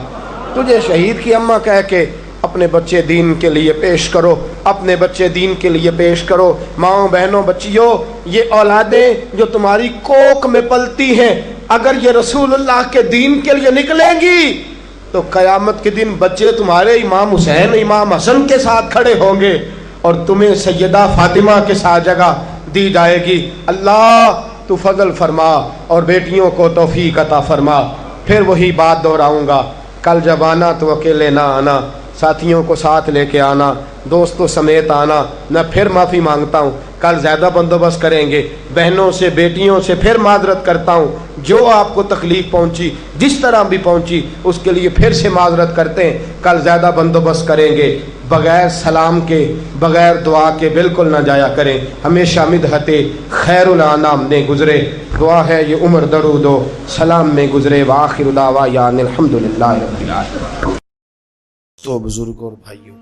Speaker 1: تجھے شہید کی اماں کہہ کے۔ اپنے بچے دین کے لیے پیش کرو، اپنے بچے دین کے لیے پیش کرو۔ ماں بہنوں بچیوں، یہ اولادیں جو تمہاری کوکھ میں پلتی ہیں اگر یہ رسول اللہ کے دین کے لیے نکلیں گی تو قیامت کے دن بچے تمہارے امام حسین امام حسن کے ساتھ کھڑے ہوں گے اور تمہیں سیدہ فاطمہ کے ساتھ جگہ دی جائے گی۔ اللہ تو فضل فرما اور بیٹیوں کو توفیق عطا فرما۔ پھر وہی بات دہراؤں گا، کل جب آنا تو اکیلے نہ آنا، ساتھیوں کو ساتھ لے کے آنا، دوستوں سمیت آنا۔ میں پھر معافی مانگتا ہوں، کل زیادہ بندوبست کریں گے، بہنوں سے بیٹیوں سے پھر معذرت کرتا ہوں، جو آپ کو تکلیف پہنچی جس طرح بھی پہنچی اس کے لیے پھر سے معذرت کرتے ہیں، کل زیادہ بندوبست کریں گے۔ بغیر سلام کے بغیر دعا کے بالکل نہ جایا کریں، ہمیشہ مدحت خیر الانام نے گزرے، دعا ہے یہ عمر درود و سلام میں گزرے۔ وآخر دعوانا الحمدللہ رب العالمین۔
Speaker 2: تو بزرگ اور بھائیوں،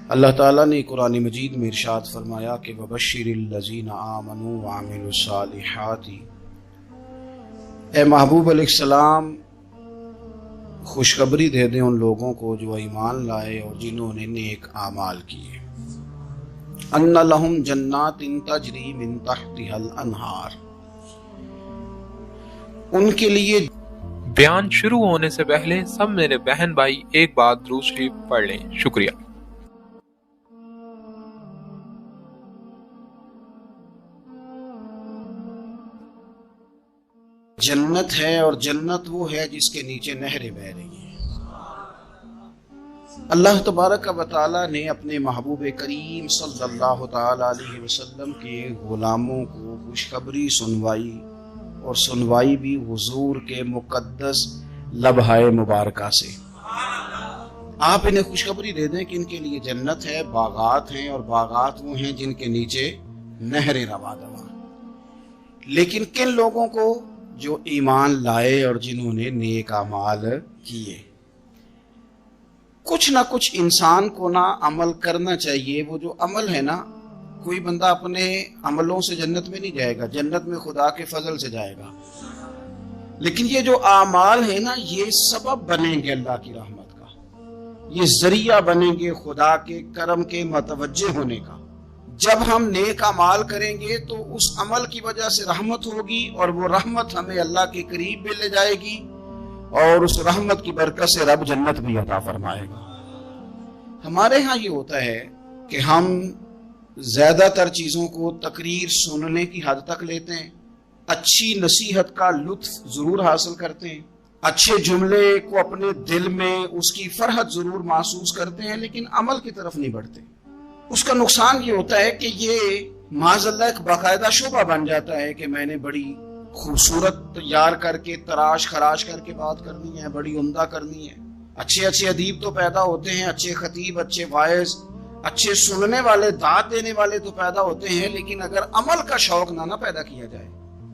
Speaker 2: اللہ تعالیٰ نے قرآن مجید میں ارشاد فرمایا کہ وَبَشِّرِ الَّذِينَ آمَنُوا وَعَمِلُوا الصَّالِحَاتِ، اے محبوب علیہ السلام خوشخبری دے دیں ان لوگوں کو جو ایمان لائے اور جنہوں نے نیک اعمال کیے، ان لہم جنات تجری من تحتها الانہار، ان کے لیے۔
Speaker 3: بیان شروع ہونے سے پہلے سب میرے بہن بھائی ایک بار درود شریف پڑھ لیں، شکریہ۔
Speaker 2: جنت ہے اور جنت وہ ہے جس کے نیچے نہریں بہہ رہی ہیں۔ اللہ تبارک و تعالی نے اپنے محبوب کریم صلی اللہ تعالی علیہ وسلم کے غلاموں کو خوشخبری سنوائی، اور سنوائی بھی حضور کے مقدس لبہائے مبارکہ سے۔ آپ انہیں خوشخبری دے دیں کہ ان کے لیے جنت ہے، باغات ہیں، اور باغات وہ ہیں جن کے نیچے نہریں رواں دواں۔ لیکن کن لوگوں کو؟ جو ایمان لائے اور جنہوں نے نیک اعمال کیے۔ کچھ نہ کچھ انسان کو نہ عمل کرنا چاہیے۔ وہ جو عمل ہے نا، کوئی بندہ اپنے عملوں سے جنت میں نہیں جائے گا، جنت میں خدا کے فضل سے جائے گا، لیکن یہ جو اعمال ہیں نا یہ سبب بنیں گے اللہ کی رحمت کا، یہ ذریعہ بنیں گے خدا کے کرم کے متوجہ ہونے کا۔ جب ہم نیک اعمال کریں گے تو اس عمل کی وجہ سے رحمت ہوگی، اور وہ رحمت ہمیں اللہ کے قریب بھی لے جائے گی، اور اس رحمت کی برکت سے رب جنت بھی عطا فرمائے گا۔ ہمارے ہاں یہ ہوتا ہے کہ ہم زیادہ تر چیزوں کو تقریر سننے کی حد تک لیتے ہیں، اچھی نصیحت کا لطف ضرور حاصل کرتے ہیں، اچھے جملے کو اپنے دل میں اس کی فرحت ضرور محسوس کرتے ہیں، لیکن عمل کی طرف نہیں بڑھتے۔ اس کا نقصان یہ ہوتا ہے کہ یہ معاذ اللہ ایک باقاعدہ شعبہ بن جاتا ہے کہ میں نے بڑی خوبصورت تیار کر کے تراش خراش کر کے بات کرنی ہے، بڑی عمدہ کرنی ہے۔ اچھے اچھے ادیب تو پیدا ہوتے ہیں، اچھے خطیب، اچھے واعظ، اچھے سننے والے، دعوت دینے والے تو پیدا ہوتے ہیں، لیکن اگر عمل کا شوق نہ پیدا کیا جائے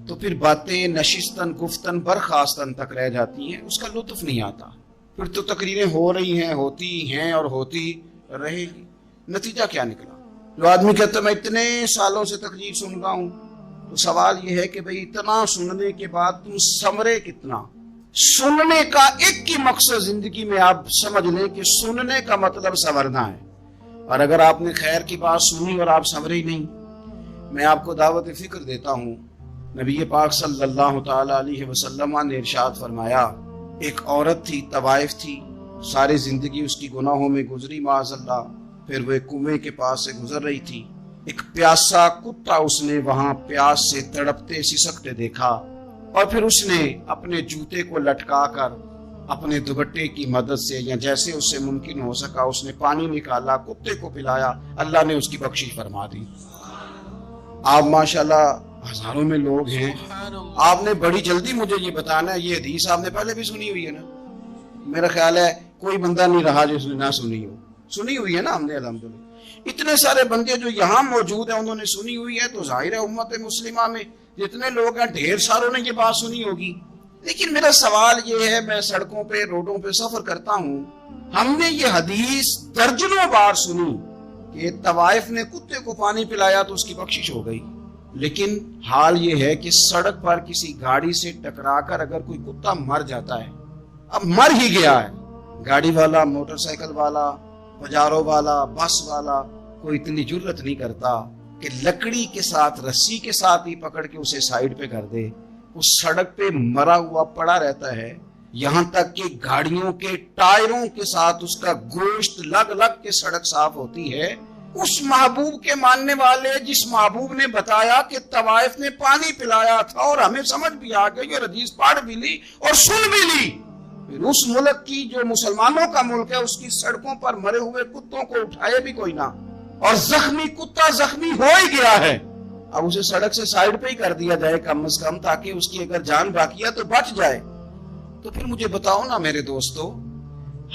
Speaker 2: تو پھر باتیں نشستن گفتن برخاستن تک رہ جاتی ہیں، اس کا لطف نہیں آتا۔ پھر تو تقریریں ہو رہی ہیں، ہوتی ہیں اور ہوتی رہے گی، نتیجہ کیا نکلا؟ جو آدمی کہتا ہے میں اتنے سالوں سے تقریر سن رہا ہوں، تو سوال یہ ہے کہ بھئی اتنا سننے کے بعد تم سمرے کتنا؟ سننے کا ایک ہی مقصد زندگی میں آپ سمجھ لیں کہ سننے کا مطلب سنورنا ہے، اور اگر آپ نے خیر کی بات سنی اور آپ سنورے ہی نہیں، میں آپ کو دعوت فکر دیتا ہوں۔ نبی پاک صلی اللہ تعالی علیہ وسلم نے ارشاد فرمایا، ایک عورت تھی، طوائف تھی، ساری زندگی اس کی گناہوں میں گزری معاذ اللہ، پھر وہ ایک کنویں کے پاس سے گزر رہی تھی، ایک پیاسا کتا اس نے وہاں پیاس سے تڑپتے سسکتے دیکھا، اور پھر اس نے اپنے جوتے کو لٹکا کر اپنے دوپٹے کی مدد سے یا جیسے اس سے ممکن ہو سکا اس نے پانی نکالا، کتے کو پلایا، اللہ نے اس کی بخشش فرما دی۔ آپ ماشاءاللہ ہزاروں میں لوگ ہیں، آپ نے بڑی جلدی مجھے یہ بتانا ہے، یہ حدیث آپ نے پہلے بھی سنی ہوئی ہے نا؟ میرا خیال ہے کوئی بندہ نہیں رہا جس نے نہ سنی ہو، سنی ہوئی ہے نا ہم نے الحمدللہ۔ اتنے سارے بندے جو یہاں موجود ہیں انہوں نے سنی ہوئی ہے، تو ظاہر ہے امت مسلمہ میں جتنے لوگ ہیں ڈھیر ساروں نے یہ بات سنی ہوگی۔ لیکن میرا سوال یہ ہے، میں سڑکوں پہ روڈوں پہ سفر کرتا ہوں، ہم نے یہ حدیث درجنوں بار سنی کہ طوائف نے کتے کو پانی پلایا تو اس کی بخشش ہو گئی، لیکن حال یہ ہے کہ سڑک پر کسی گاڑی سے ٹکرا کر اگر کوئی کتا مر جاتا ہے، اب مر ہی گیا ہے، گاڑی والا، موٹر سائیکل والا، پجارو والا، بس والا کوئی اتنی جرت نہیں کرتا کہ لکڑی کے ساتھ، رسی کے ساتھ ہی پکڑ کے اسے سائیڈ پہ کر دے۔ اس سڑک پہ مرا ہوا پڑا رہتا ہے، یہاں تک کہ گاڑیوں کے ٹائروں کے ساتھ اس کا گوشت لگ لگ کے سڑک صاف ہوتی ہے۔ اس محبوب کے ماننے والے جس محبوب نے بتایا کہ طوائف نے پانی پلایا تھا، اور ہمیں سمجھ بھی آ گئی اور حدیث پڑھ بھی لی اور سن بھی لی، پھر اس ملک کی جو مسلمانوں کا ملک ہے اس کی سڑکوں پر مرے ہوئے کتوں کو اٹھائے بھی کوئی نہ، اور زخمی کتا زخمی ہو ہی گیا ہے، اب اسے سڑک سے سائیڈ پہ ہی کر دیا جائے کم از کم، تاکہ اس کی اگر جان باقی ہے تو بچ جائے۔ تو پھر مجھے بتاؤ نا میرے دوستو،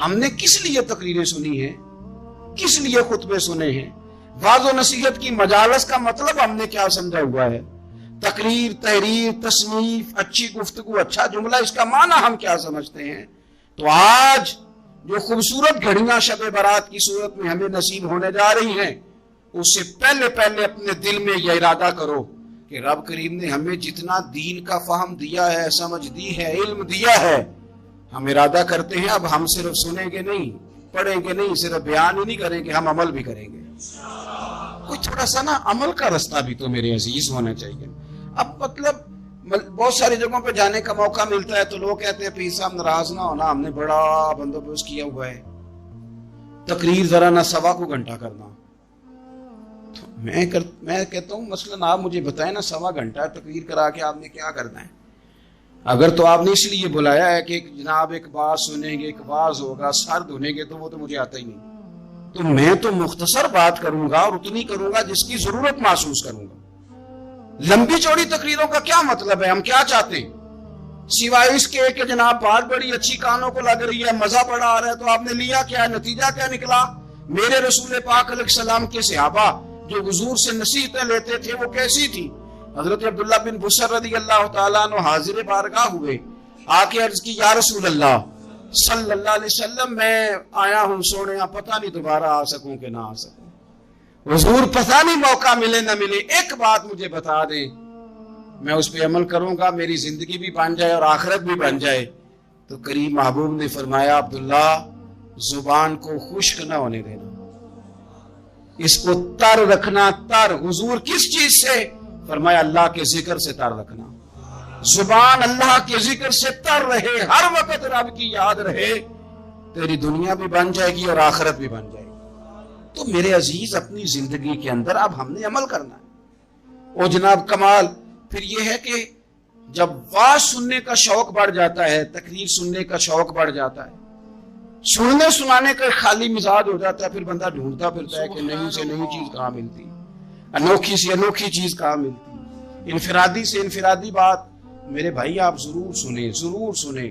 Speaker 2: ہم نے کس لیے تقریریں سنی ہیں، کس لیے خطبے سنے ہیں؟ واعظ و نصیحت کی مجالس کا مطلب ہم نے کیا سمجھا ہوا ہے؟ تقریر، تحریر، تصنیف، اچھی گفتگو، اچھا جملہ، اس کا معنی ہم کیا سمجھتے ہیں؟ تو آج جو خوبصورت گھڑیاں شب برات کی صورت میں ہمیں نصیب ہونے جا رہی ہیں، اس سے پہلے اپنے دل میں یہ ارادہ کرو کہ رب کریم نے ہمیں جتنا دین کا فہم دیا ہے، سمجھ دی ہے، علم دیا ہے، ہم ارادہ کرتے ہیں اب ہم صرف سنیں گے نہیں، پڑھیں گے نہیں، صرف بیان ہی نہیں کریں گے، ہم عمل بھی کریں گے۔ کوئی تھوڑا سا نا عمل کا رستہ بھی تو میرے عزیز ہونا چاہیے۔ اب مطلب بہت ساری جگہوں پہ جانے کا موقع ملتا ہے تو لوگ کہتے ہیں پیر صاحب ناراض نہ ہونا، ہم نے بڑا بندوبست کیا ہوا ہے، تقریر ذرا نہ 1.25 گھنٹہ کرنا۔ تو میں کہتا ہوں مثلاً آپ مجھے بتائیں نا 1.25 گھنٹہ تقریر کرا کے آپ نے کیا کرنا ہے؟ اگر تو آپ نے اس لیے بلایا ہے کہ جناب ایک بات سنیں گے، ایک واز ہوگا، سر دھونے گے، تو وہ تو مجھے آتا ہی نہیں، تو میں تو مختصر بات کروں گا اور اتنی کروں گا جس کی ضرورت محسوس کروں گا۔ لمبی چوڑی تقریروں کا کیا مطلب ہے؟ ہم کیا چاہتے ہیں سوائے اس کے کہ جناب بات بڑی اچھی کانوں کو لگ رہی ہے، مزہ بڑا آ رہا ہے، تو آپ نے لیا کیا؟ نتیجہ کیا نکلا؟ میرے رسول پاک علیہ السلام کے صحابہ جو حضور سے نصیحتیں لیتے تھے وہ کیسی تھی؟ حضرت عبداللہ بن بصر رضی اللہ تعالیٰ عنہ حاضر بارگاہ ہوئے، آ کے عرض کی یا رسول اللہ صلی اللہ علیہ وسلم، میں آیا ہوں سونے، پتہ نہیں دوبارہ آ سکوں کہ نہ آ سکوں، حضور پتہ نہیں موقع ملے نہ ملے، ایک بات مجھے بتا دیں، میں اس پہ عمل کروں گا، میری زندگی بھی بن جائے اور آخرت بھی بن جائے۔ تو کریم محبوب نے فرمایا عبداللہ زبان کو خشک نہ ہونے دینا، اس کو تر رکھنا۔ تر حضور کس چیز سے؟ فرمایا اللہ کے ذکر سے تر رکھنا، زبان اللہ کے ذکر سے تر رہے، ہر وقت رب کی یاد رہے، تیری دنیا بھی بن جائے گی اور آخرت بھی بن جائے گی۔ تو میرے عزیز اپنی زندگی کے اندر اب ہم نے عمل کرنا ہے۔ اور جناب کمال پھر یہ ہے کہ جب واز سننے کا شوق بڑھ جاتا ہے، تقریر سننے کا شوق بڑھ جاتا ہے، سننے سنانے کا خالی مزاج ہو جاتا ہے، پھر بندہ ڈھونڈتا پھرتا ہے کہ نئی سے نئی چیز کہاں ملتی، انوکھی سے انوکھی چیز کہاں ملتی، انفرادی سے انفرادی بات۔ میرے بھائی آپ ضرور سنیں، ضرور سنیں،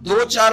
Speaker 2: 2, 4,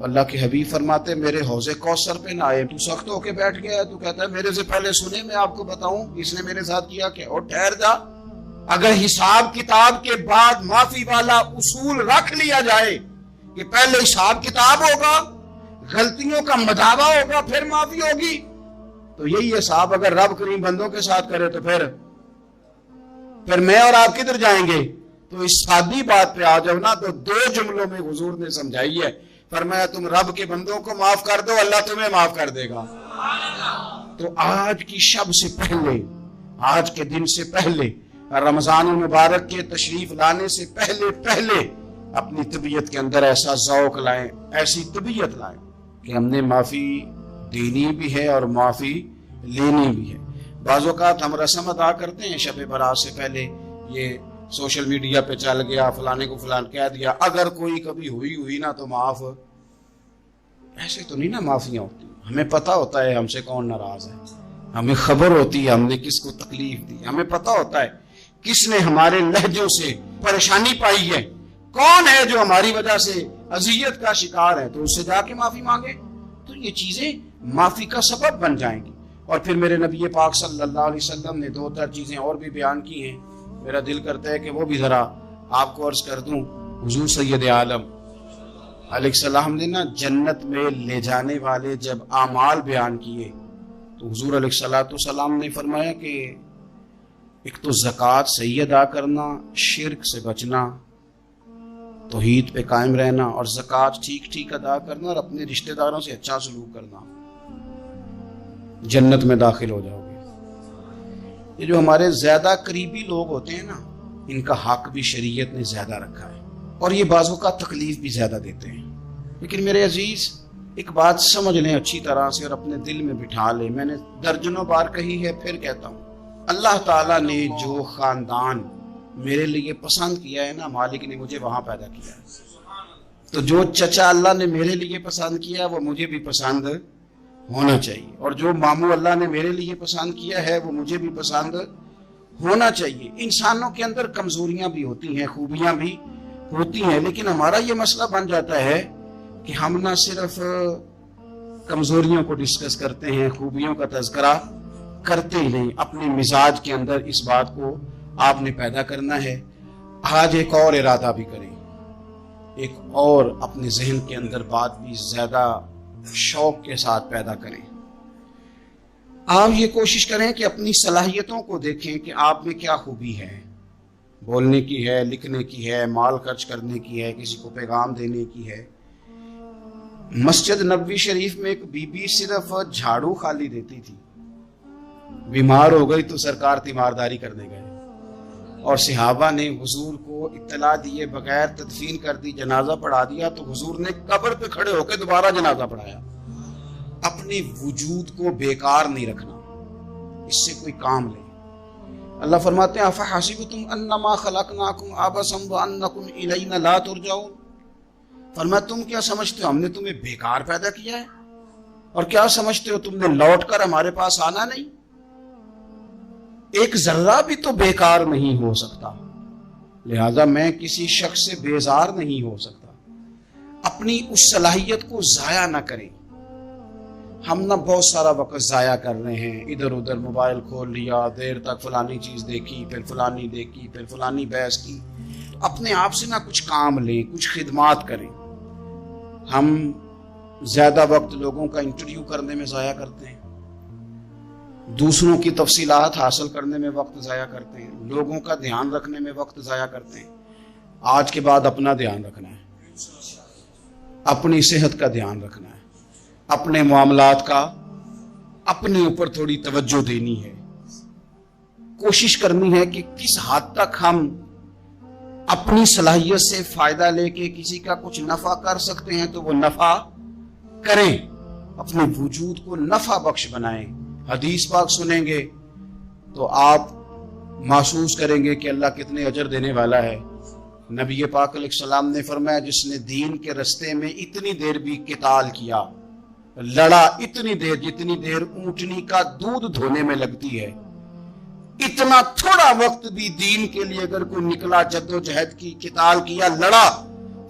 Speaker 2: اللہ کے حبیب فرماتے میرے حوض کوثر پہ نہ آئے، تو سخت ہو کے بیٹھ گیا ہے، تو کہتا ہے میرے سے پہلے سنے میں آپ کو بتاؤں اس نے میرے ساتھ کیا کیا، اور ٹھہر جا، اگر حساب کتاب کے بعد معافی والا اصول رکھ لیا جائے کہ پہلے حساب کتاب ہوگا، غلطیوں کا مداوع ہوگا، پھر معافی ہوگی، تو یہی حساب اگر رب کریم بندوں کے ساتھ کرے تو پھر میں اور آپ کدھر جائیں گے؟ تو اس سادی بات پہ آ جاؤ نا، تو 2 جملوں میں حضور نے سمجھائی ہے، فرمایا تم رب کے بندوں کو معاف کر دو، اللہ تمہیں معاف کر دے گا۔ تو آج کی شب سے پہلے، آج کے دن سے پہلے، رمضان المبارک کے تشریف لانے سے پہلے اپنی طبیعت کے اندر ایسا ذوق لائیں، ایسی طبیعت لائیں کہ ہم نے معافی دینی بھی ہے اور معافی لینی بھی ہے۔ بعض اوقات ہم رسم ادا کرتے ہیں شب برات سے پہلے، یہ سوشل میڈیا پہ چل گیا، فلانے کو فلان کہہ دیا، اگر کوئی کبھی ہوئی نا تو معاف، ایسے تو نہیں نا معافیاں ہوتی۔ ہمیں پتہ ہوتا ہے ہم سے کون ناراض ہے، ہمیں خبر ہوتی ہے ہم نے کس کو تکلیف دی، ہمیں پتہ ہوتا ہے کس نے ہمارے لہجوں سے پریشانی پائی ہے، کون ہے جو ہماری وجہ سے اذیت کا شکار ہے، تو اس سے جا کے معافی مانگے، تو یہ چیزیں معافی کا سبب بن جائیں گی۔ اور پھر میرے نبی پاک صلی اللہ علیہ وسلم نے 2-4 چیزیں اور بھی بیان کی ہیں، میرا دل کرتا ہے کہ وہ بھی ذرا آپ کو عرض کر دوں۔ حضور سید عالم علیہ السلام نے نا جنت میں لے جانے والے جب اعمال بیان کیے تو حضور علیہ السلام نے فرمایا کہ ایک تو زکوٰۃ صحیح ادا کرنا، شرک سے بچنا، توحید پہ قائم رہنا، اور زکوٰۃ ٹھیک ادا کرنا، اور اپنے رشتہ داروں سے اچھا سلوک کرنا، جنت میں داخل ہو جاؤ گے۔ یہ جو ہمارے زیادہ قریبی لوگ ہوتے ہیں نا، ان کا حق بھی شریعت نے زیادہ رکھا ہے، اور یہ بعضوں کا تکلیف بھی زیادہ دیتے ہیں۔ لیکن میرے عزیز ایک بات سمجھ لیں اچھی طرح سے اور اپنے دل میں بٹھا لیں، میں نے درجنوں بار کہی ہے، پھر کہتا ہوں، اللہ تعالیٰ نے جو خاندان میرے لیے پسند کیا ہے نا، مالک نے مجھے وہاں پیدا کیا ہے، تو جو چچا اللہ نے میرے لیے پسند کیا وہ مجھے بھی پسند ہونا چاہیے، اور جو ماموں اللہ نے میرے لیے پسند کیا ہے وہ مجھے بھی پسند ہونا چاہیے۔ انسانوں کے اندر کمزوریاں بھی ہوتی ہیں، خوبیاں بھی ہوتی ہیں، لیکن ہمارا یہ مسئلہ بن جاتا ہے کہ ہم نہ صرف کمزوریوں کو ڈسکس کرتے ہیں، خوبیوں کا تذکرہ کرتے ہی نہیں، اپنے مزاج کے اندر اس بات کو آپ نے پیدا کرنا ہے۔ آج ایک اور ارادہ بھی کریں، ایک اور اپنے ذہن کے اندر بات بھی زیادہ شوق کے ساتھ پیدا کریں۔ آپ یہ کوشش کریں کہ اپنی صلاحیتوں کو دیکھیں کہ آپ میں کیا خوبی ہے، بولنے کی ہے، لکھنے کی ہے، مال خرچ کرنے کی ہے، کسی کو پیغام دینے کی ہے۔ مسجد نبوی شریف میں ایک بی بی صرف جھاڑو خالی دیتی تھی، بیمار ہو گئی تو سرکار تیمارداری کرنے گئے، اور صحابہ نے حضور کو اطلاع دیے بغیر تدفین کر دی، جنازہ پڑھا دیا، تو حضور نے قبر پہ کھڑے ہو کے دوبارہ جنازہ پڑھایا۔ اپنے وجود کو بیکار نہیں رکھنا، اس سے کوئی کام لے۔ اللہ فرماتے ہیں افحسبتم انما خلقناکم عبثا وانکم الینا لا ترجعون، فرمایا تم کیا سمجھتے ہو ہم نے تمہیں بیکار پیدا کیا ہے، اور کیا سمجھتے ہو تم نے لوٹ کر ہمارے پاس آنا نہیں؟ ایک ذرہ بھی تو بیکار نہیں ہو سکتا، لہذا میں کسی شخص سے بیزار نہیں ہو سکتا۔ اپنی اس صلاحیت کو ضائع نہ کریں۔ ہم نہ بہت سارا وقت ضائع کر رہے ہیں، ادھر ادھر موبائل کھول لیا، دیر تک فلانی چیز دیکھی، پھر فلانی دیکھی، پھر فلانی بحث کی۔ اپنے آپ سے نہ کچھ کام لیں، کچھ خدمات کریں۔ ہم زیادہ وقت لوگوں کا انٹرویو کرنے میں ضائع کرتے ہیں، دوسروں کی تفصیلات حاصل کرنے میں وقت ضائع کرتے ہیں، لوگوں کا دھیان رکھنے میں وقت ضائع کرتے ہیں۔ آج کے بعد اپنا دھیان رکھنا ہے، اپنی صحت کا دھیان رکھنا ہے، اپنے معاملات کا اپنے اوپر تھوڑی توجہ دینی ہے، کوشش کرنی ہے کہ کس حد تک ہم اپنی صلاحیت سے فائدہ لے کے کسی کا کچھ نفع کر سکتے ہیں تو وہ نفع کریں، اپنے وجود کو نفع بخش بنائیں۔ حدیث پاک سنیں گے تو آپ محسوس کریں گے کہ اللہ کتنے اجر دینے والا ہے۔ نبی پاک علیہ السلام نے فرمایا جس نے دین کے رستے میں اتنی دیر بھی قتال کیا، لڑا، اتنی دیر جتنی دیر اونٹنی کا دودھ دھونے میں لگتی ہے، اتنا تھوڑا وقت بھی دین کے لیے اگر کوئی نکلا، جدوجہد کی، قتال کیا، لڑا،